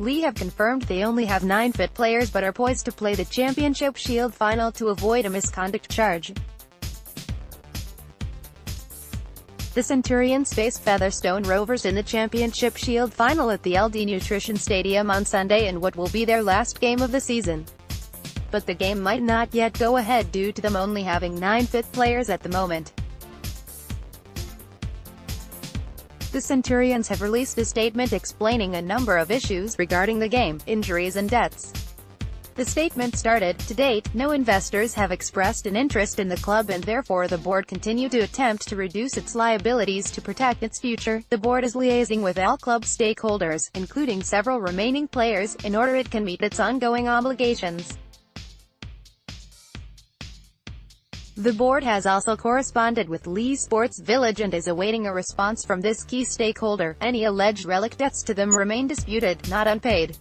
Leigh have confirmed they only have 9 fit players but are poised to play the Championship Shield final to avoid a misconduct charge. The Centurions face Featherstone Rovers in the Championship Shield final at the LD Nutrition Stadium on Sunday in what will be their last game of the season. But the game might not yet go ahead due to them only having 9 fit players at the moment. The Centurions have released a statement explaining a number of issues regarding the game, injuries and deaths. The statement started, "To date, no investors have expressed an interest in the club and therefore the board continue to attempt to reduce its liabilities to protect its future. The board is liaising with all club stakeholders, including several remaining players, in order it can meet its ongoing obligations." The board has also corresponded with Leigh Sports Village and is awaiting a response from this key stakeholder. Any alleged relic debts to them remain disputed, not unpaid.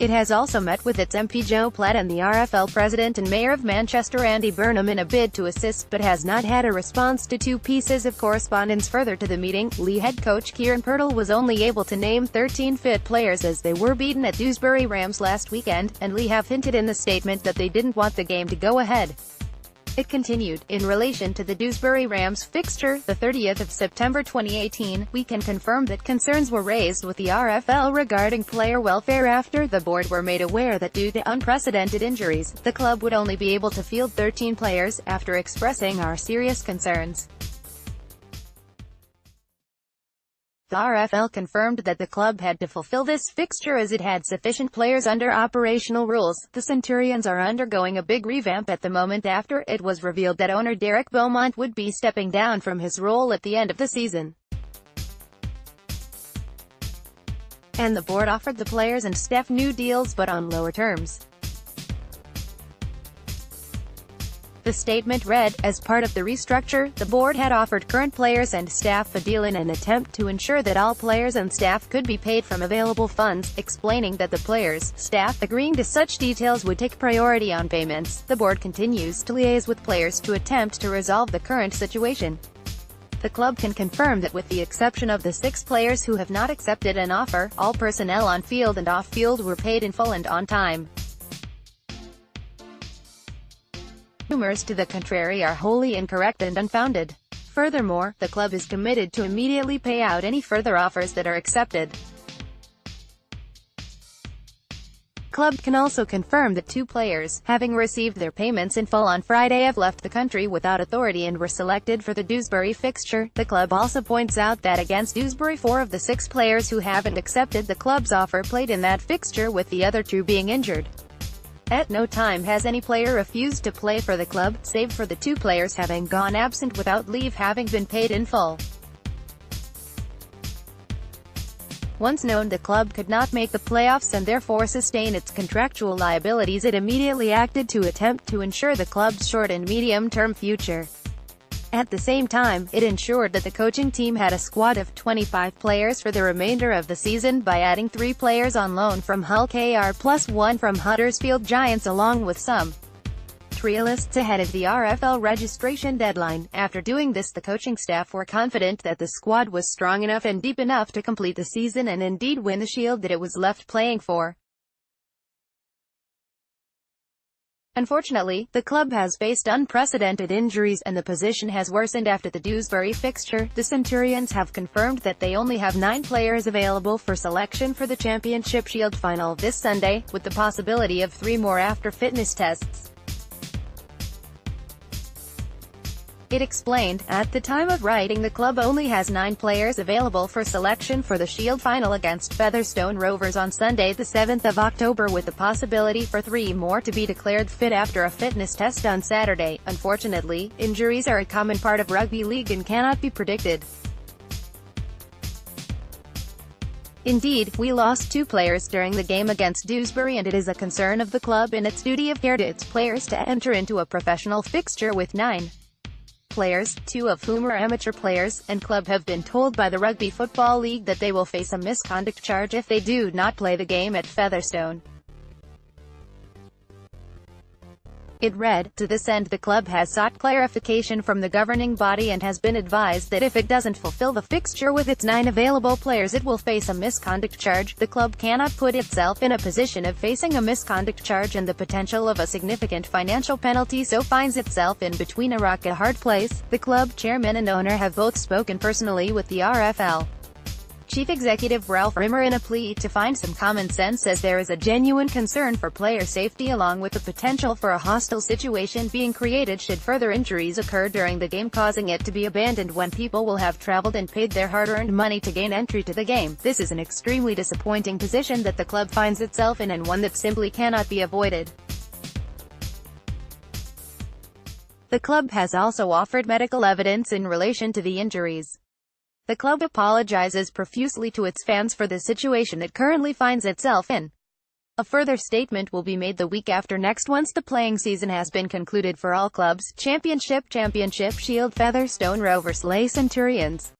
It has also met with its MP Joe Platt and the RFL president and mayor of Manchester Andy Burnham in a bid to assist, but has not had a response to 2 pieces of correspondence further to the meeting. Leigh head coach Kieran Pirtle was only able to name 13 fit players as they were beaten at Dewsbury Rams last weekend, and Leigh have hinted in the statement that they didn't want the game to go ahead. It continued, "In relation to the Dewsbury Rams fixture, the 30th of September 2018, we can confirm that concerns were raised with the RFL regarding player welfare after the board were made aware that due to unprecedented injuries, the club would only be able to field 13 players, after expressing our serious concerns." The RFL confirmed that the club had to fulfill this fixture as it had sufficient players under operational rules. The Centurions are undergoing a big revamp at the moment after it was revealed that owner Derek Beaumont would be stepping down from his role at the end of the season. And the board offered the players and staff new deals but on lower terms. The statement read, "As part of the restructure, the board had offered current players and staff a deal in an attempt to ensure that all players and staff could be paid from available funds," explaining that the players, staff, agreeing to such details would take priority on payments. The board continues to liaise with players to attempt to resolve the current situation. The club can confirm that with the exception of the 6 players who have not accepted an offer, all personnel on field and off field were paid in full and on time. Rumors to the contrary are wholly incorrect and unfounded. Furthermore, the club is committed to immediately pay out any further offers that are accepted. Club can also confirm that 2 players, having received their payments in full on Friday, have left the country without authority and were selected for the Dewsbury fixture. The club also points out that against Dewsbury 4 of the 6 players who haven't accepted the club's offer played in that fixture, with the other 2 being injured. At no time has any player refused to play for the club, save for the 2 players having gone absent without leave having been paid in full. Once known the club could not make the playoffs and therefore sustain its contractual liabilities, it immediately acted to attempt to ensure the club's short and medium-term future. At the same time, it ensured that the coaching team had a squad of 25 players for the remainder of the season by adding 3 players on loan from Hull KR plus 1 from Huddersfield Giants along with some trialists ahead of the RFL registration deadline. After doing this, the coaching staff were confident that the squad was strong enough and deep enough to complete the season and indeed win the Shield that it was left playing for. Unfortunately, the club has faced unprecedented injuries and the position has worsened after the Dewsbury fixture. The Centurions have confirmed that they only have 9 players available for selection for the Championship Shield final this Sunday, with the possibility of 3 more after fitness tests. It explained, "At the time of writing the club only has 9 players available for selection for the Shield final against Featherstone Rovers on Sunday the 7th of October with the possibility for 3 more to be declared fit after a fitness test on Saturday. Unfortunately, injuries are a common part of rugby league and cannot be predicted. Indeed, we lost 2 players during the game against Dewsbury and it is a concern of the club and its duty of care to its players to enter into a professional fixture with 9 players, 2 of whom are amateur players, and club have been told by the Rugby Football League that they will face a misconduct charge if they do not play the game at Featherstone. It read, "To this end the club has sought clarification from the governing body and has been advised that if it doesn't fulfill the fixture with its 9 available players it will face a misconduct charge. The club cannot put itself in a position of facing a misconduct charge and the potential of a significant financial penalty, so finds itself in between a rock and a hard place." The club chairman and owner have both spoken personally with the RFL Chief Executive Ralph Rimmer in a plea to find some common sense, as there is a genuine concern for player safety along with the potential for a hostile situation being created should further injuries occur during the game, causing it to be abandoned when people will have traveled and paid their hard-earned money to gain entry to the game. This is an extremely disappointing position that the club finds itself in, and one that simply cannot be avoided. The club has also offered medical evidence in relation to the injuries. The club apologizes profusely to its fans for the situation it currently finds itself in. A further statement will be made the week after next once the playing season has been concluded for all clubs. Championship Shield Featherstone Rovers, Leigh Centurions.